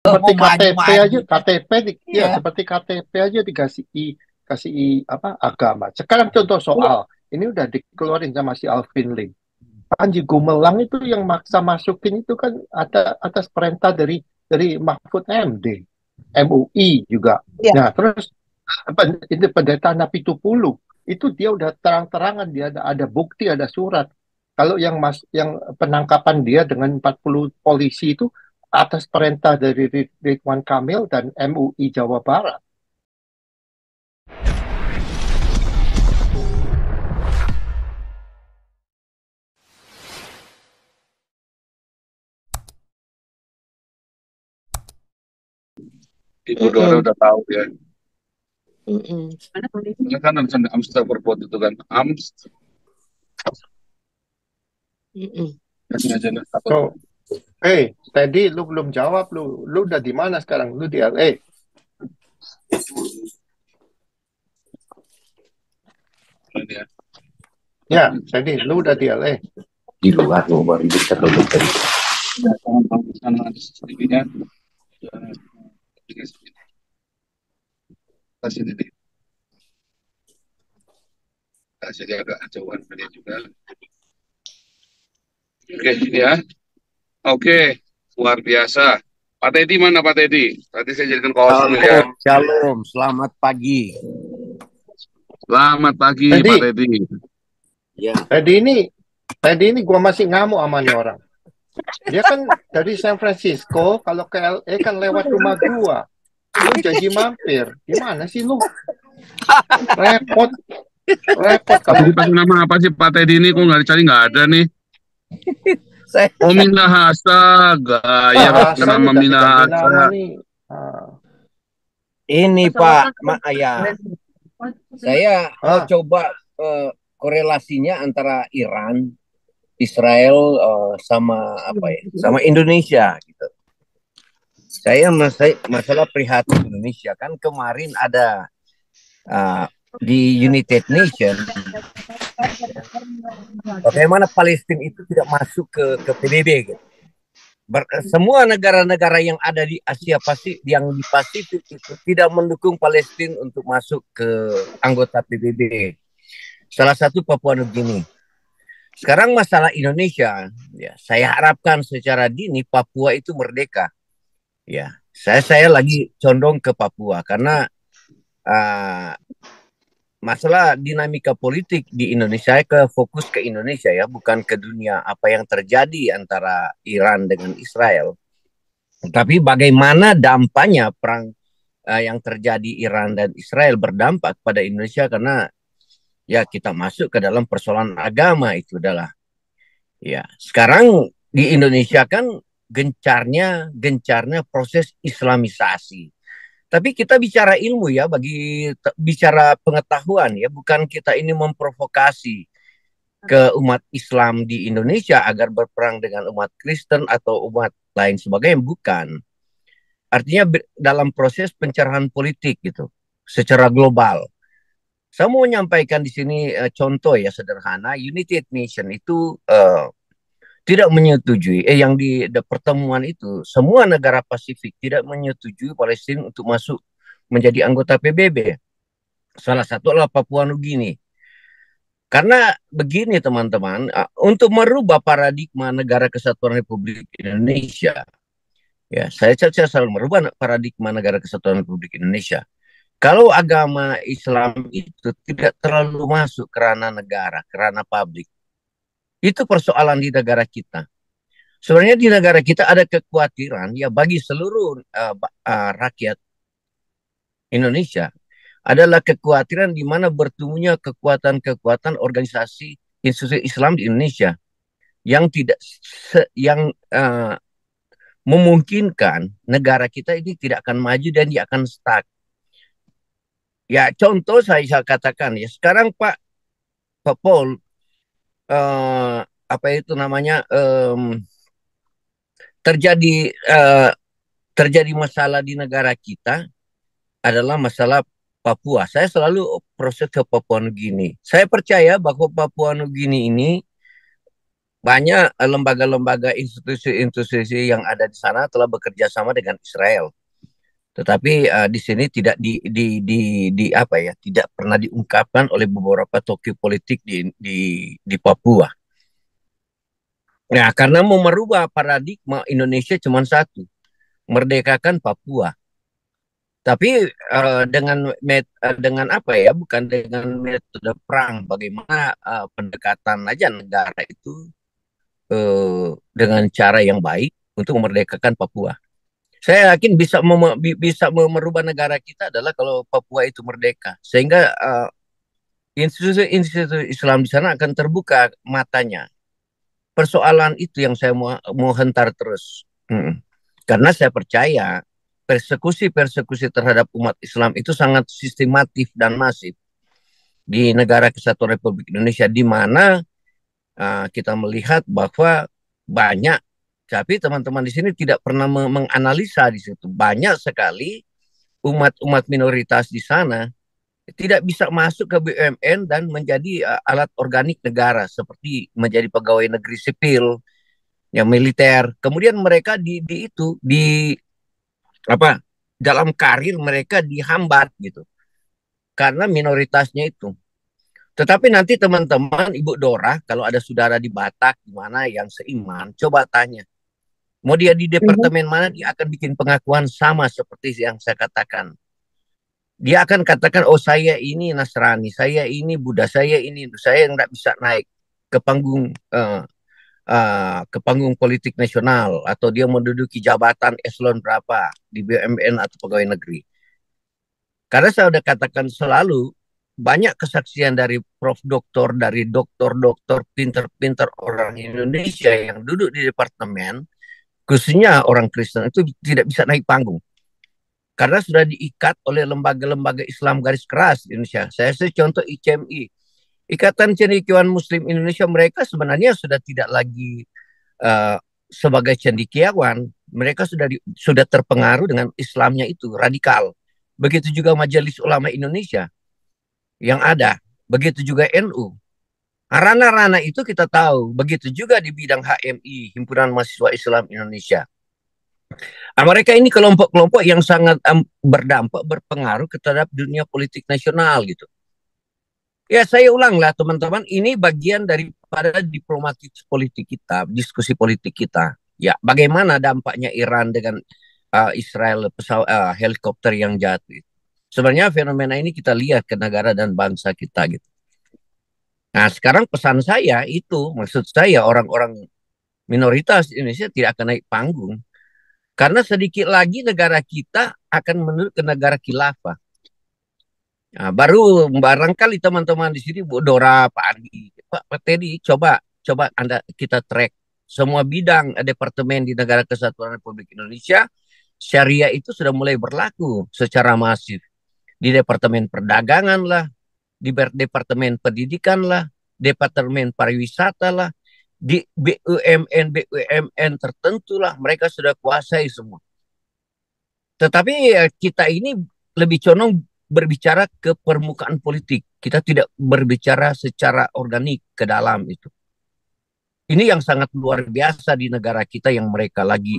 Seperti mau KTP maju-maju. aja, KTP ya Iya. seperti KTP aja kasih apa agama. Sekarang contoh soal ini udah dikeluarin sama si Alvin Lim. Panji Gumelang itu yang maksa masukin itu kan atas perintah dari Mahfud MD, MUI juga. Iya. Nah, terus apa ini pendeta Napitupulu itu dia udah terang-terangan dia ada bukti, ada surat. Kalau yang penangkapan dia dengan 40 polisi itu atas perintah dari Ridwan Kamil dan MUI Jawa Barat. Ibu Dora Mm-mm. udah tahu ya. Mm-mm. Ini kan ada Amstel berbuat itu kan. Mm-mm. Kasih aja lah. Apa tuh? So, tadi lu belum jawab lu udah di mana sekarang? Lu di LA. Ini ya. Ya, tadi lu udah di LA. Di luar lo baru bisa dulu tadi. Sana ada CCTV-nya. Kasih ini. Kasih dia agak jauhan dia juga. Oke, ini ya. Oke, luar biasa. Pak Teddy mana Pak Teddy? Tadi saya jadikan kawas dulu ya. Shalom, shalom, selamat pagi. Selamat pagi Teddy, Pak Teddy. Ya, tadi ini gua masih ngamuk sama nih orang. Dia kan dari San Francisco, kalau ke LA kan lewat rumah gua. Lu janji mampir. Gimana sih lu? Repot, repot Tapi kalau pakai nama apa sih Pak Teddy ini? Kok nggak dicari nggak ada nih? saya Oh Minahasa, gaya pakai Hasan nama udah diganti nama Minahasa. nih. Ah, ini Pak ya, saya ah, coba korelasinya antara Iran, Israel sama apa ya, sama Indonesia gitu. Saya masalah prihatin Indonesia kan kemarin ada uh, di United Nation bagaimana Palestina itu tidak masuk ke PBB gitu. Semua negara-negara yang ada di Asia Pasifik yang di Pasifik itu tidak mendukung Palestina untuk masuk ke anggota PBB. Salah satu Papua Nugini. Sekarang masalah Indonesia, ya saya harapkan secara dini Papua itu merdeka. Ya, saya lagi condong ke Papua karena uh, masalah dinamika politik di Indonesia ke fokus ke Indonesia ya, bukan ke dunia apa yang terjadi antara Iran dengan Israel. Tapi bagaimana dampaknya perang yang terjadi Iran dan Israel berdampak pada Indonesia karena ya kita masuk ke dalam persoalan agama itu adalah ya sekarang di Indonesia kan gencarnya proses Islamisasi. Tapi kita bicara ilmu ya, bicara pengetahuan ya, bukan kita ini memprovokasi ke umat Islam di Indonesia agar berperang dengan umat Kristen atau umat lain sebagainya, bukan. Artinya dalam proses pencerahan politik gitu, secara global. Saya mau menyampaikan di sini contoh ya sederhana, United Nation itu tidak menyetujui, yang di pertemuan itu, semua negara Pasifik tidak menyetujui Palestina untuk masuk menjadi anggota PBB. Salah satu adalah Papua Nugini. Karena begini teman-teman, untuk merubah paradigma negara kesatuan Republik Indonesia, ya saya selalu merubah paradigma negara kesatuan Republik Indonesia. Kalau agama Islam itu tidak terlalu masuk ke ranah negara, ke ranah publik, itu persoalan di negara kita. Sebenarnya di negara kita ada kekhawatiran ya bagi seluruh rakyat Indonesia adalah kekhawatiran di mana bertemunya kekuatan-kekuatan organisasi institusi Islam di Indonesia yang tidak yang memungkinkan negara kita ini tidak akan maju dan dia akan stuck. Ya contoh saya katakan ya sekarang Pak Paul apa itu namanya terjadi terjadi masalah di negara kita adalah masalah Papua. Saya selalu proses ke Papua Nugini. Saya percaya bahwa Papua Nugini ini banyak lembaga-lembaga, institusi-institusi yang ada di sana telah bekerja sama dengan Israel. Tetapi di sini tidak di apa ya, tidak pernah diungkapkan oleh beberapa tokoh politik di Papua. Nah, karena mau merubah paradigma Indonesia cuma satu, merdekakan Papua. Tapi dengan apa ya, bukan dengan metode perang. Bagaimana pendekatan aja negara itu dengan cara yang baik untuk memerdekakan Papua. Saya yakin bisa merubah negara kita adalah kalau Papua itu merdeka, sehingga institusi Islam di sana akan terbuka matanya. Persoalan itu yang saya mau hentar terus. Karena saya percaya persekusi terhadap umat Islam itu sangat sistematif dan masif di negara Kesatuan Republik Indonesia, di mana kita melihat bahwa banyak, tapi teman-teman di sini tidak pernah menganalisa di situ. Banyak sekali umat-umat minoritas di sana tidak bisa masuk ke BUMN dan menjadi alat organik negara, seperti menjadi pegawai negeri sipil, yang militer. Kemudian mereka apa, dalam karir mereka dihambat gitu karena minoritasnya itu. Tetapi nanti teman-teman, Ibu Dora, kalau ada saudara di Batak di mana yang seiman, coba tanya. Mau dia di departemen mana, dia akan bikin pengakuan sama seperti yang saya katakan. Dia akan katakan, oh saya ini Nasrani, saya ini Buddha, saya yang tidak bisa naik ke panggung politik nasional, atau dia menduduki jabatan eselon berapa di BUMN atau pegawai negeri. Karena saya sudah katakan selalu, banyak kesaksian dari prof doktor, dari doktor-doktor pinter-pinter orang Indonesia yang duduk di departemen, khususnya orang Kristen, itu tidak bisa naik panggung. Karena sudah diikat oleh lembaga-lembaga Islam garis keras di Indonesia. Saya contoh ICMI, Ikatan Cendekiawan Muslim Indonesia, mereka sebenarnya sudah tidak lagi sebagai cendekiawan, mereka sudah terpengaruh dengan Islamnya itu, radikal. Begitu juga Majelis Ulama Indonesia yang ada, begitu juga NU. Ranah-ranah itu kita tahu, begitu juga di bidang HMI, Himpunan Mahasiswa Islam Indonesia. Mereka ini kelompok-kelompok yang sangat berdampak, berpengaruh terhadap dunia politik nasional gitu. Ya, saya ulanglah teman-teman, ini bagian daripada diplomasi politik kita, diskusi politik kita. Ya, bagaimana dampaknya Iran dengan Israel, helikopter yang jatuh. Sebenarnya fenomena ini kita lihat ke negara dan bangsa kita gitu. Nah, sekarang pesan saya itu, maksud saya orang-orang minoritas Indonesia tidak akan naik panggung. Karena sedikit lagi negara kita akan menuju ke negara khilafah. Nah, baru barangkali teman-teman di sini, Bu Dora, Pak Andi, Pak Teddy, coba kita track semua bidang departemen di negara Kesatuan Republik Indonesia. Syariah itu sudah mulai berlaku secara masif. Di Departemen Perdagangan lah, di Departemen Pendidikan lah, Departemen Pariwisata lah, di BUMN tertentu lah, mereka sudah kuasai semua. Tetapi kita ini lebih condong berbicara ke permukaan politik. Kita tidak berbicara secara organik ke dalam itu. Ini yang sangat luar biasa di negara kita yang mereka lagi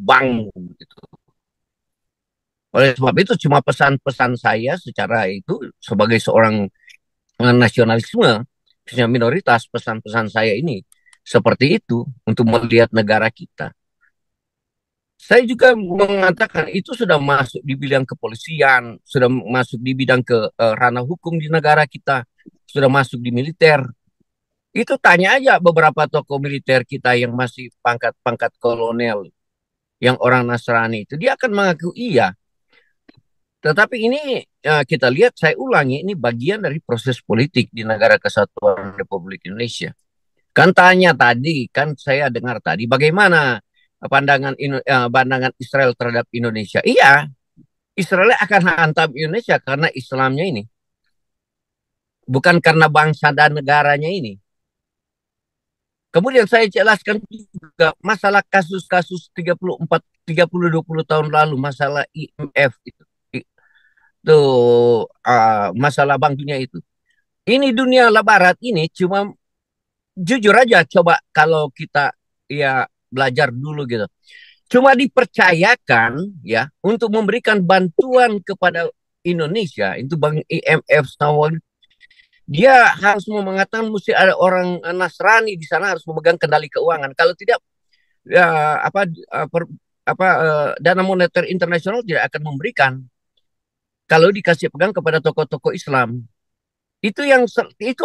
bangun gitu. Oleh sebab itu, cuma pesan-pesan saya secara itu sebagai seorang nasionalisme minoritas, pesan-pesan saya ini seperti itu untuk melihat negara kita. Saya juga mengatakan itu sudah masuk di bidang kepolisian, sudah masuk di bidang ke ranah hukum di negara kita, sudah masuk di militer. Itu tanya aja beberapa tokoh militer kita yang masih pangkat-pangkat kolonel, yang orang Nasrani itu, dia akan mengaku iya. Tetapi ini kita lihat, saya ulangi, ini bagian dari proses politik di negara Kesatuan Republik Indonesia. Kan tanya tadi, kan saya dengar tadi, bagaimana pandangan Israel terhadap Indonesia? Iya, Israel akan hantam Indonesia karena Islamnya ini. Bukan karena bangsa dan negaranya ini. Kemudian saya jelaskan juga masalah kasus-kasus 30-20 tahun lalu, masalah IMF itu. Masalah Bank Dunia itu. Ini dunia barat ini cuma jujur aja, coba kalau kita ya belajar dulu gitu. Cuma dipercayakan ya untuk memberikan bantuan kepada Indonesia, itu Bank IMF sama dia harus mengatakan mesti ada orang Nasrani di sana harus memegang kendali keuangan. Kalau tidak ya Dana Moneter Internasional tidak akan memberikan kalau dikasih pegang kepada tokoh-tokoh Islam. Itu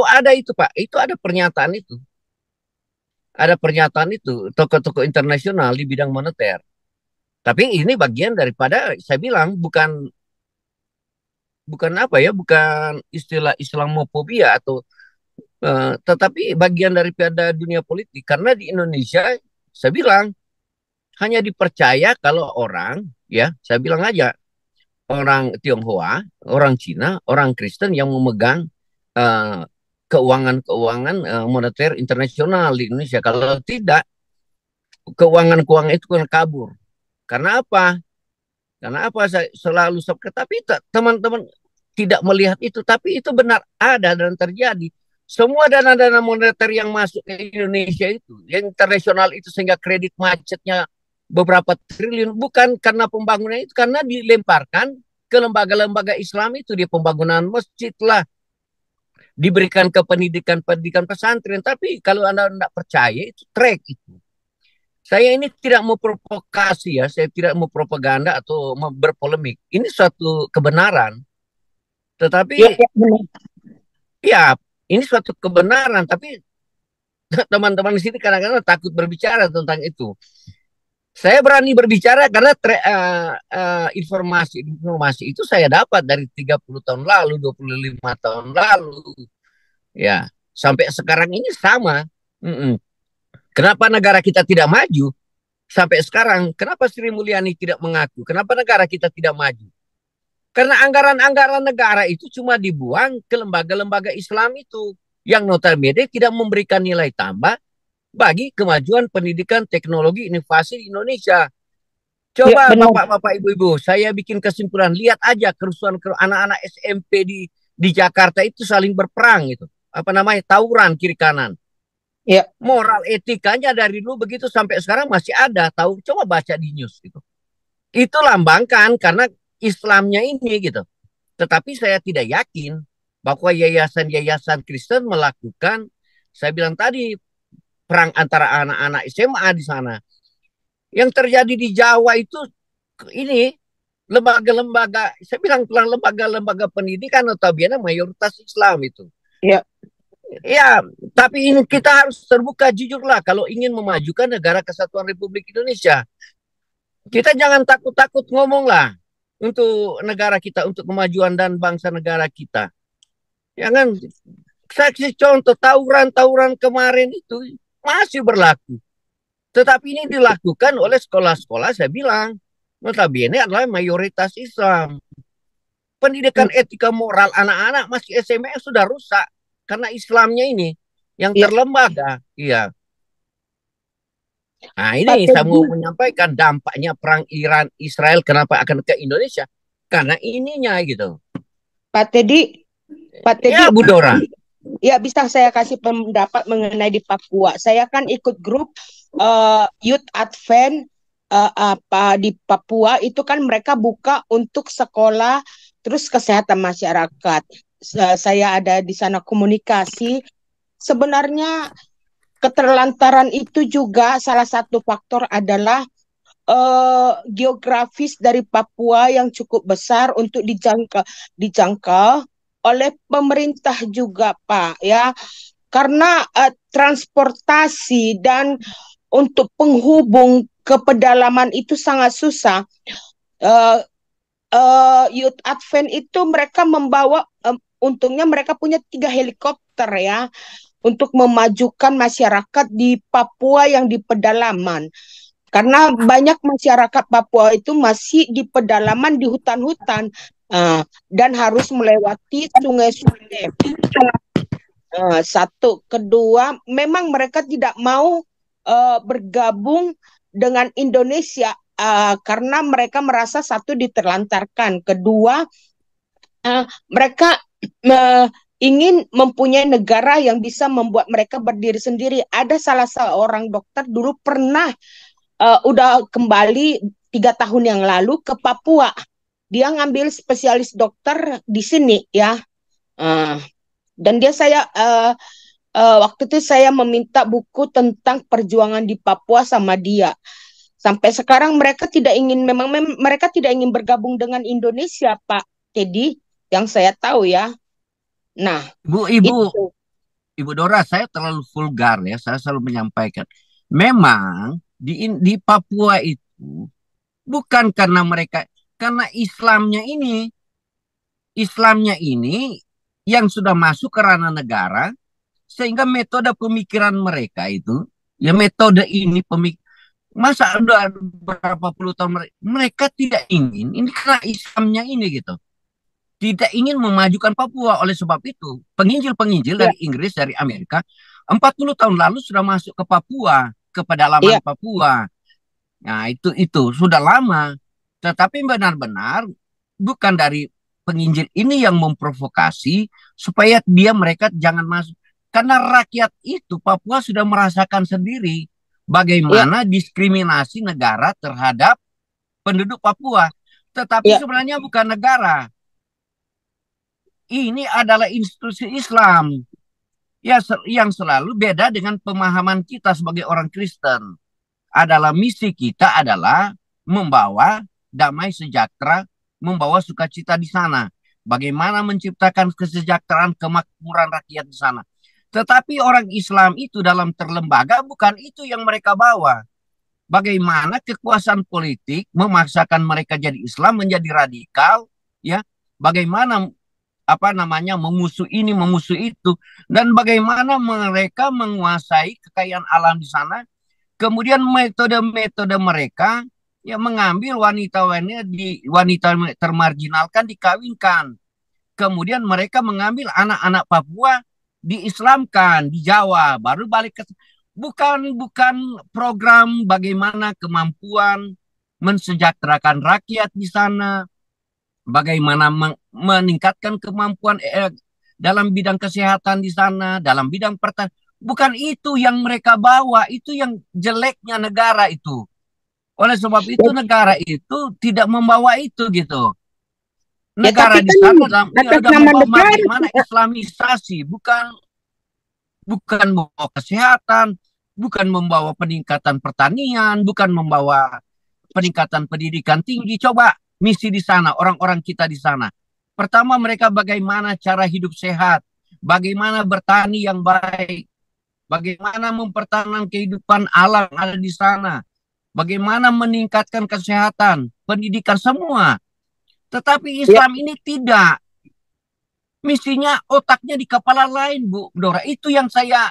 ada itu Pak, itu ada pernyataan itu. Ada pernyataan itu tokoh-tokoh internasional di bidang moneter. Tapi ini bagian daripada saya bilang bukan bukan istilah Islamofobia atau tetapi bagian daripada dunia politik karena di Indonesia saya bilang hanya dipercaya kalau orang ya saya bilang aja orang Tionghoa, orang Cina, orang Kristen yang memegang keuangan moneter internasional di Indonesia. Kalau tidak keuangan itu akan kabur. Karena apa? Karena apa saya selalu tapi teman-teman tidak melihat itu, tapi itu benar ada dan terjadi. Semua dana-dana moneter yang masuk ke Indonesia itu, yang internasional itu sehingga kredit macetnya beberapa triliun, bukan karena pembangunan itu, karena dilemparkan ke lembaga-lembaga Islam itu, di pembangunan masjid lah, diberikan ke pendidikan pesantren. Tapi kalau Anda tidak percaya, itu track itu. Saya ini tidak mau provokasi ya, saya tidak mau propaganda atau berpolemik. Ini suatu kebenaran. Tetapi ya ini suatu kebenaran, tapi teman-teman di sini kadang-kadang takut berbicara tentang itu. Saya berani berbicara karena informasi itu saya dapat dari 30 tahun lalu, 25 tahun lalu. Ya, sampai sekarang ini sama. Kenapa negara kita tidak maju sampai sekarang? Kenapa Sri Mulyani tidak mengaku? Kenapa negara kita tidak maju? Karena anggaran-anggaran negara itu cuma dibuang ke lembaga-lembaga Islam itu yang notabene tidak memberikan nilai tambah bagi kemajuan pendidikan, teknologi, inovasi di Indonesia. Coba Bapak-bapak, Ibu-ibu, saya bikin kesimpulan. Lihat aja kerusuhan anak-anak SMP di Jakarta itu saling berperang itu. Tawuran kiri kanan. Ya, moral etikanya dari dulu begitu sampai sekarang masih ada. Coba baca di news gitu. Itu lambangkan karena Islamnya ini gitu. Tetapi saya tidak yakin bahwa yayasan-yayasan Kristen melakukan, saya bilang tadi, perang antara anak-anak SMA di sana. Yang terjadi di Jawa itu ini lembaga-lembaga, saya bilang lembaga-lembaga pendidikan notabene mayoritas Islam itu. Ya. Ya, tapi ini kita harus terbuka, jujurlah kalau ingin memajukan negara kesatuan Republik Indonesia. Kita jangan takut-takut ngomong lah untuk negara kita, untuk kemajuan dan bangsa negara kita. Jangan, saksi contoh tawuran kemarin itu masih berlaku. Tetapi ini dilakukan oleh sekolah-sekolah, saya bilang, notabene adalah mayoritas Islam. Pendidikan etika moral anak-anak masih SMA sudah rusak. Karena Islamnya ini yang terlembaga. Iya. Nah ini saya mau menyampaikan dampaknya perang Iran-Israel kenapa akan ke Indonesia. Karena ininya gitu. Pak Teddy. Ya Bu Dora. Ya bisa saya kasih pendapat mengenai di Papua. Saya kan ikut grup Youth Advent di Papua itu kan mereka buka untuk sekolah terus kesehatan masyarakat. Saya ada di sana komunikasi. Sebenarnya keterlantaran itu juga salah satu faktor adalah geografis dari Papua yang cukup besar untuk dijangkau oleh pemerintah juga Pak ya, karena transportasi dan untuk penghubung ke pedalaman itu sangat susah. Youth Advent itu mereka membawa untungnya mereka punya 3 helikopter ya untuk memajukan masyarakat di Papua yang di pedalaman. Karena banyak masyarakat Papua itu masih di pedalaman di hutan-hutan dan harus melewati sungai-sungai. Satu, kedua, memang mereka tidak mau bergabung dengan Indonesia karena mereka merasa satu diterlantarkan, kedua mereka ingin mempunyai negara yang bisa membuat mereka berdiri sendiri. Ada salah seorang dokter dulu pernah udah kembali 3 tahun yang lalu ke Papua. Dia ngambil spesialis dokter di sini ya. Dan waktu itu saya meminta buku tentang perjuangan di Papua sama dia. Sampai sekarang mereka tidak ingin, mereka tidak ingin bergabung dengan Indonesia, Pak Teddy, yang saya tahu ya. Nah, Ibu Dora, saya terlalu vulgar ya. Saya selalu menyampaikan. Memang di Papua itu bukan karena karena Islamnya ini yang sudah masuk ke ranah negara, sehingga metode pemikiran mereka itu, ya metode ini masa udah berapa puluh tahun mereka tidak ingin, ini karena Islamnya ini gitu. Tidak ingin memajukan Papua. Oleh sebab itu, penginjil-penginjil dari Inggris, dari Amerika, 40 tahun lalu sudah masuk ke Papua, ke pedalaman Papua. Nah, itu sudah lama. Tetapi benar-benar bukan dari penginjil ini yang memprovokasi supaya mereka jangan masuk. Karena rakyat itu Papua sudah merasakan sendiri bagaimana diskriminasi negara terhadap penduduk Papua. Tetapi sebenarnya bukan negara. Ini adalah institusi Islam ya, yang selalu beda dengan pemahaman kita sebagai orang Kristen. Adalah misi kita adalah membawa damai sejahtera, membawa sukacita di sana. Bagaimana menciptakan kesejahteraan, kemakmuran rakyat di sana. Tetapi orang Islam itu dalam terlembaga bukan itu yang mereka bawa. Bagaimana kekuasaan politik memaksakan mereka jadi Islam, menjadi radikal, ya. Bagaimana memusuh ini, memusuh itu, dan bagaimana mereka menguasai kekayaan alam di sana. Kemudian metode-metode mereka ya mengambil wanita termarginalkan, dikawinkan. Kemudian mereka mengambil anak-anak Papua, diislamkan di Jawa, baru balik ke bukan program bagaimana kemampuan mensejahterakan rakyat di sana, bagaimana meningkatkan kemampuan dalam bidang kesehatan di sana, dalam bidang pertanian. Bukan itu yang mereka bawa, itu yang jeleknya negara itu. Oleh sebab itu negara itu tidak membawa itu gitu. Negara di sana sudah membawa bagaimana Islamisasi, bukan membawa kesehatan, bukan membawa peningkatan pertanian, bukan membawa peningkatan pendidikan tinggi. Coba misi di sana, orang-orang kita di sana. Pertama, mereka bagaimana cara hidup sehat, bagaimana bertani yang baik, bagaimana mempertahankan kehidupan alam ada di sana, bagaimana meningkatkan kesehatan, pendidikan, semua. Tetapi Islam ini tidak. Misinya, otaknya di kepala lain, Bu Dora. Itu yang saya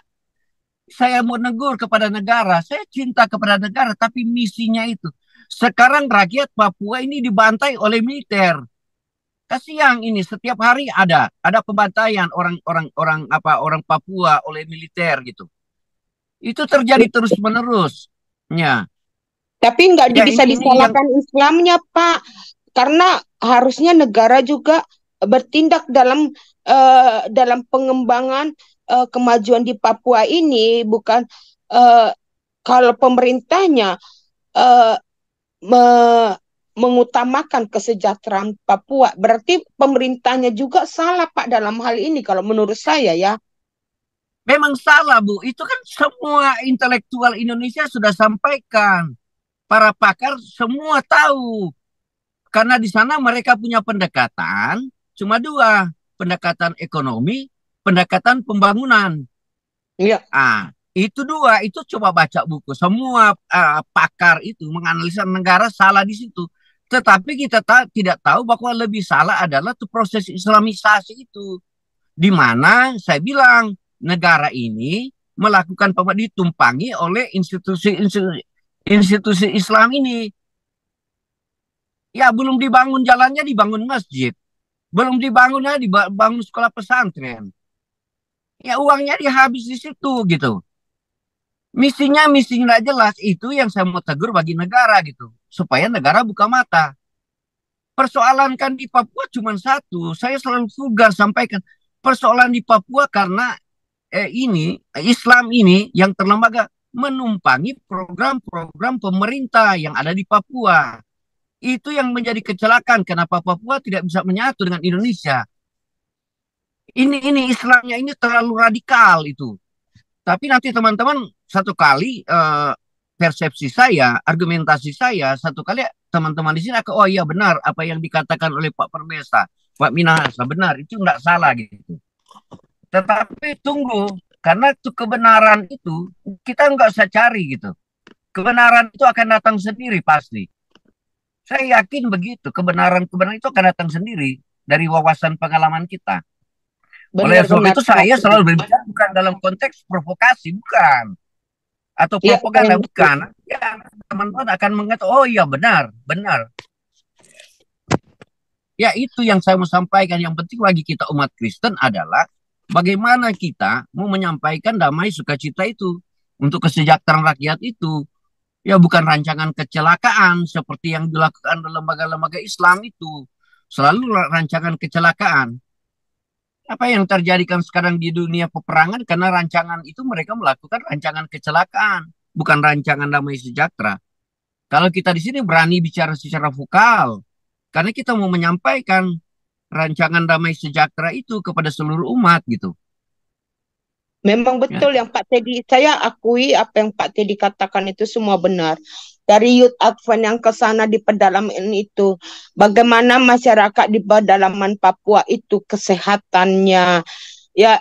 mau negur kepada negara. Saya cinta kepada negara, tapi misinya itu. Sekarang rakyat Papua ini dibantai oleh militer. Kasihan ini, setiap hari ada pembantaian orang Papua oleh militer gitu. Itu terjadi terus-menerus. Ya. Tapi nggak bisa disalahkan Islamnya, Pak. Karena harusnya negara juga bertindak dalam pengembangan kemajuan di Papua ini, bukan kalau pemerintahnya mengutamakan kesejahteraan Papua, berarti pemerintahnya juga salah, Pak, dalam hal ini kalau menurut saya ya. Memang salah, Bu. Itu kan semua intelektual Indonesia sudah sampaikan. Para pakar semua tahu. Karena di sana mereka punya pendekatan cuma dua, pendekatan ekonomi, pendekatan pembangunan. Iya. Itu dua, itu coba baca buku. Semua pakar itu menganalisa negara salah di situ. Tetapi kita tidak tahu bahwa lebih salah adalah tuh proses Islamisasi itu. Di mana saya bilang negara ini melakukan ditumpangi oleh institusi Islam ini. Ya, belum dibangun jalannya, dibangun masjid. Belum dibangunnya, dibangun sekolah pesantren. Ya, uangnya dihabis di situ gitu. Misinya nggak jelas. Itu yang saya mau tegur bagi negara gitu. Supaya negara buka mata. Persoalan kan di Papua cuma satu. Saya selalu vulgar sampaikan. Persoalan di Papua karena Islam ini yang terlembaga menumpangi program-program pemerintah yang ada di Papua. Itu yang menjadi kecelakaan kenapa Papua tidak bisa menyatu dengan Indonesia. Ini Islamnya ini terlalu radikal itu. Tapi nanti teman-teman satu kali persepsi saya, argumentasi saya, satu kali teman-teman di sini akan, oh iya benar apa yang dikatakan oleh Pak Permesa, Pak Minahasa, benar, itu enggak salah gitu. Tetapi tunggu, karena itu kebenaran itu kita enggak usah cari gitu. Kebenaran itu akan datang sendiri pasti. Saya yakin begitu, kebenaran-kebenaran itu akan datang sendiri dari wawasan pengalaman kita. Oleh sebab Benar-benar itu saya selalu berbicara bukan dalam konteks provokasi, bukan. Atau ya, propaganda, bukan. Ya, teman-teman akan mengatakan, oh iya benar, benar. Ya itu yang saya mau sampaikan. Yang penting bagi kita umat Kristen adalah bagaimana kita mau menyampaikan damai sukacita itu untuk kesejahteraan rakyat itu. Ya bukan rancangan kecelakaan seperti yang dilakukan dalam lembaga-lembaga Islam itu. Selalu rancangan kecelakaan. Apa yang terjadi kan sekarang di dunia peperangan karena rancangan itu mereka melakukan rancangan kecelakaan, bukan rancangan damai sejahtera. Kalau kita di sini berani bicara secara vokal, karena kita mau menyampaikan rancangan damai sejahtera itu kepada seluruh umat gitu. memang Ya. betul yang Pak Teddy, saya akui apa yang Pak Teddy katakan itu semua benar. Dari Youth Advent yang ke sana di pedalaman itu, bagaimana masyarakat di pedalaman Papua itu kesehatannya, ya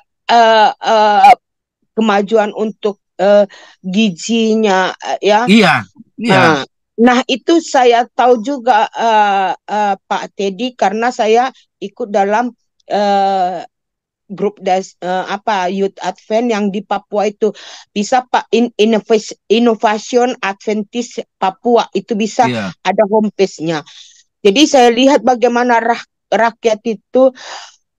kemajuan untuk gizinya, ya. Iya, iya. Nah, itu saya tahu juga Pak Teddy karena saya ikut dalam grup Youth Advent yang di Papua itu. Bisa Pak Innovation Adventist Papua itu bisa Iya. ada homepage-nya. Jadi saya lihat bagaimana rakyat itu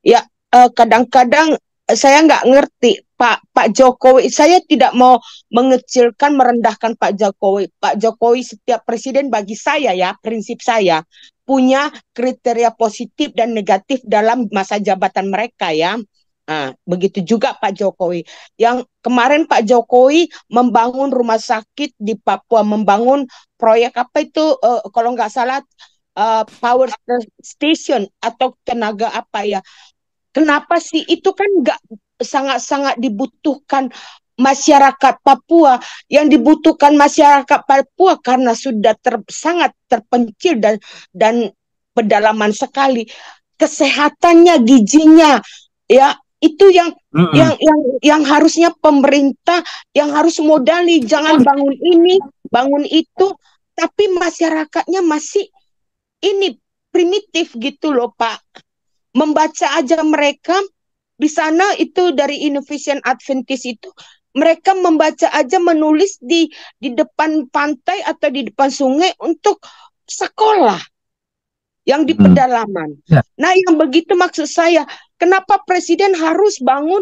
ya kadang-kadang saya nggak ngerti Pak Jokowi. Saya tidak mau mengecilkan, merendahkan Pak Jokowi. Pak Jokowi setiap presiden bagi saya ya, prinsip saya punya kriteria positif dan negatif dalam masa jabatan mereka ya. Nah, begitu juga Pak Jokowi. Yang kemarin Pak Jokowi membangun rumah sakit di Papua, membangun proyek apa itu kalau nggak salah power station atau tenaga apa ya. Kenapa sih itu kan nggak sangat-sangat dibutuhkan masyarakat Papua. Yang dibutuhkan masyarakat Papua karena sudah sangat terpencil dan pedalaman sekali. Kesehatannya, gizinya, ya itu yang harusnya pemerintah yang harus modali, jangan bangun ini, bangun itu, tapi masyarakatnya masih ini primitif gitu loh Pak. Membaca aja mereka di sana itu dari Innovation Adventist itu mereka membaca aja, menulis di depan pantai atau di depan sungai untuk sekolah yang di pedalaman. Ya. Nah, yang begitu maksud saya, kenapa presiden harus bangun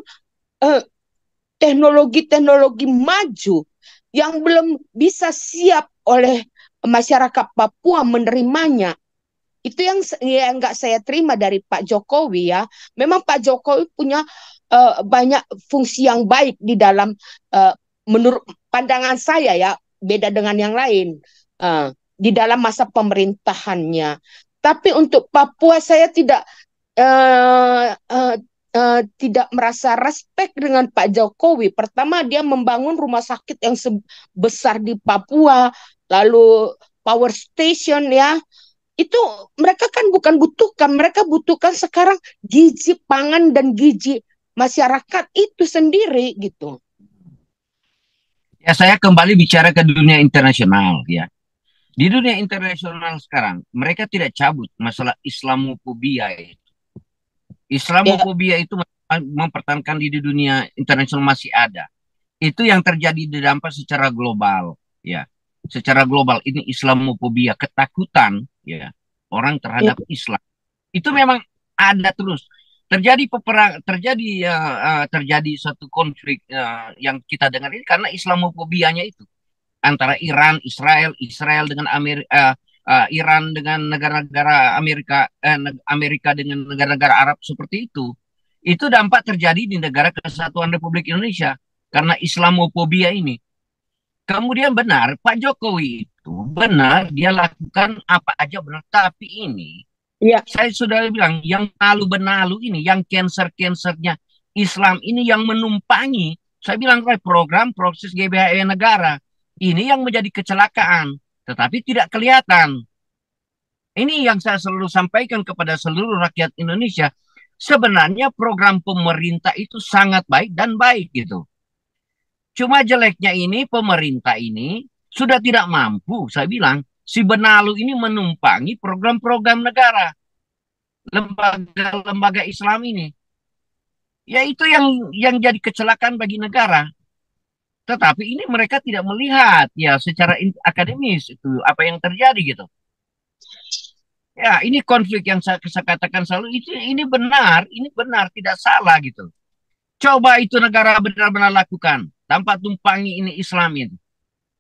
teknologi-teknologi maju yang belum bisa siap oleh masyarakat Papua menerimanya? Itu yang nggak saya terima dari Pak Jokowi ya. Memang Pak Jokowi punya banyak fungsi yang baik di dalam menurut pandangan saya ya, beda dengan yang lain di dalam masa pemerintahannya. Tapi untuk Papua saya tidak merasa respect dengan Pak Jokowi. Pertama dia membangun rumah sakit yang sebesar di Papua, lalu power station ya. Itu mereka kan bukan butuhkan, mereka butuhkan sekarang gizi pangan dan gizi masyarakat itu sendiri gitu. Ya saya kembali bicara ke dunia internasional ya. Di dunia internasional sekarang mereka tidak cabut masalah Islamofobia itu. Islamofobia itu mempertahankan di dunia internasional masih ada. Itu yang terjadi di dampak secara global ya. Secara global ini Islamofobia, ketakutan ya orang terhadap Islam. Itu memang ada terus. Terjadi peperang, terjadi suatu konflik yang kita dengar ini karena Islamofobianya itu antara Iran, Israel dengan Iran dengan negara-negara Amerika dengan negara-negara Arab seperti itu. Itu dampak terjadi di negara kesatuan Republik Indonesia karena Islamofobia ini. Kemudian benar, Pak Jokowi itu benar, dia lakukan apa aja benar. Tapi ini, Ya, saya sudah bilang, yang benalu ini, yang cancer-cancernya Islam ini yang menumpangi. Saya bilang, program proses GBHE negara. Ini yang menjadi kecelakaan, tetapi tidak kelihatan. Ini yang saya selalu sampaikan kepada seluruh rakyat Indonesia. Sebenarnya program pemerintah itu sangat baik dan baik gitu. Cuma jeleknya ini pemerintah ini sudah tidak mampu, saya bilang, si benalu ini menumpangi program-program negara, lembaga-lembaga Islam ini. Ya itu yang jadi kecelakaan bagi negara. Tetapi ini mereka tidak melihat ya secara akademis itu apa yang terjadi gitu. Ya, ini konflik yang saya katakan selalu itu ini benar tidak salah gitu. Coba itu negara benar-benar lakukan tanpa tumpangi ini Islam itu.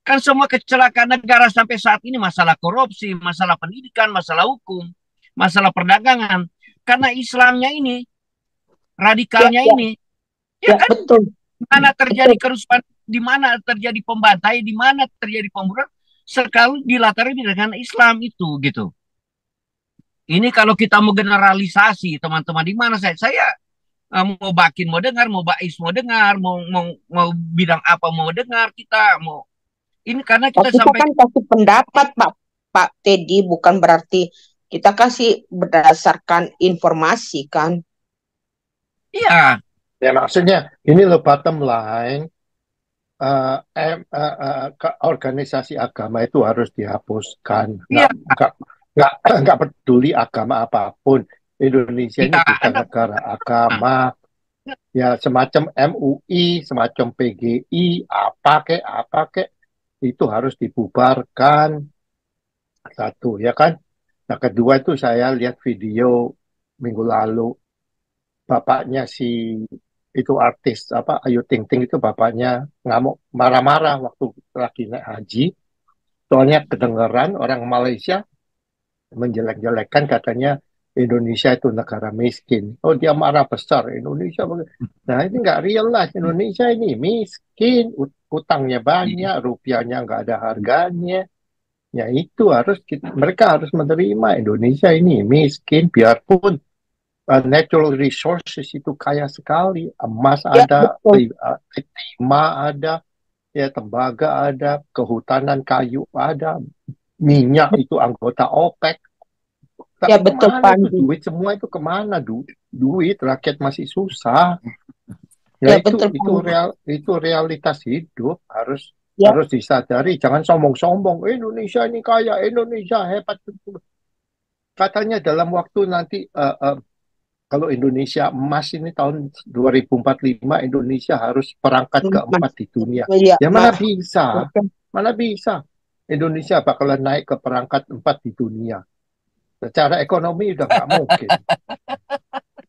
Kan semua kecelakaan negara sampai saat ini masalah korupsi, masalah pendidikan, masalah hukum, masalah perdagangan. Karena Islamnya ini, radikalnya ini, ya kan betul. di mana terjadi kerusuhan, di mana terjadi pembantaian, di mana terjadi pembunuhan, sekali dilatari dengan Islam itu gitu. Ini kalau kita mau generalisasi teman-teman di mana saya mau Bakin mau dengar, mau Bais mau dengar, mau bidang apa mau dengar kita mau ini karena kita Kita sampai kan kasih pendapat Pak Teddy, bukan berarti kita kasih berdasarkan informasi kan. iya Ya maksudnya ini loh bottom line, organisasi agama itu harus dihapuskan. iya Nggak peduli agama apapun. Indonesia ini iya bukan negara agama. Ya semacam MUI, semacam PGI, apa kek itu harus dibubarkan. Satu ya kan. Nah kedua itu saya lihat video minggu lalu bapaknya itu artis apa Ayu Ting Ting itu bapaknya ngamuk marah-marah waktu lagi naik haji. Soalnya kedengaran orang Malaysia menjelek-jelekan katanya Indonesia itu negara miskin. Oh dia marah besar Indonesia. Nah ini nggak real lah Indonesia ini miskin, utangnya banyak, rupiahnya nggak ada harganya. Ya itu mereka harus menerima Indonesia ini miskin biarpun natural resources itu kaya sekali, emas ada, timah ada, ya tembaga ada, kehutanan kayu ada, minyak itu anggota OPEC. Tapi Ya betul kemana itu Pandi. duit semua itu kemana duit rakyat masih susah. Ya Ya betul itu Pandi. itu realitas hidup harus Ya. harus disadari. Jangan sombong-sombong. Indonesia ini kaya, Indonesia hebat. Katanya dalam waktu nanti kalau Indonesia emas ini tahun 2045 Indonesia harus perangkat keempat di dunia. Ya, Ya mana bisa Indonesia bakalan naik ke perangkat 4 di dunia. Secara ekonomi udah nggak mungkin.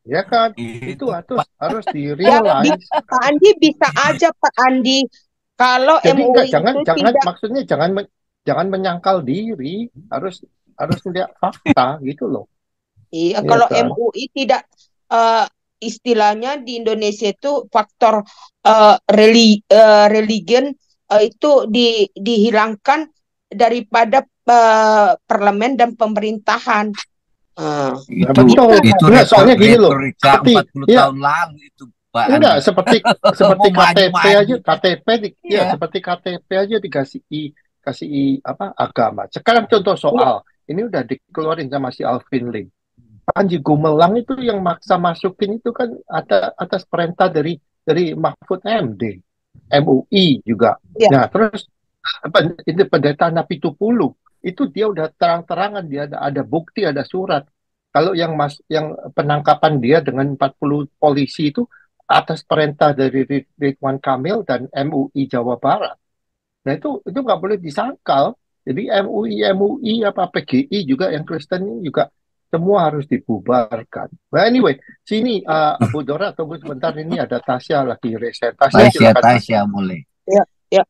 Ya kan? Itu harus Ya, di-realize. Pak Andi bisa aja Pak Andi kalau Jadi MUI jangan itu tidak. maksudnya jangan menyangkal diri, harus lihat fakta gitu loh. Iya, Ya kalau kan? MUI tidak istilahnya di Indonesia itu faktor religion itu dihilangkan daripada parlemen dan pemerintahan. Nah, betul. itu Enggak, soalnya gini loh. retorika 40 ya, tahun lalu itu Pak enggak Andi. seperti Mau KTP maju-maju. aja, Iya. seperti KTP aja kasih apa agama. Sekarang contoh soal ini udah dikeluarin sama si Alvin Lim. Panji Gumelang itu yang maksa masukin itu kan atas perintah dari Mahfud MD, MUI juga. Ya. Nah, terus ini pendeta Napi Tupulu itu dia udah terang-terangan dia ada bukti, ada surat. Kalau yang penangkapan dia dengan 40 polisi itu atas perintah dari Ridwan Kamil dan MUI Jawa Barat. Nah itu nggak boleh disangkal. Jadi MUI apa PGI juga yang Kristen ini juga semua harus dibubarkan. Well, anyway, sini Bu Dora tunggu sebentar, ini ada Tasya lagi reset. Tasya silakan. Tasya boleh. Ya.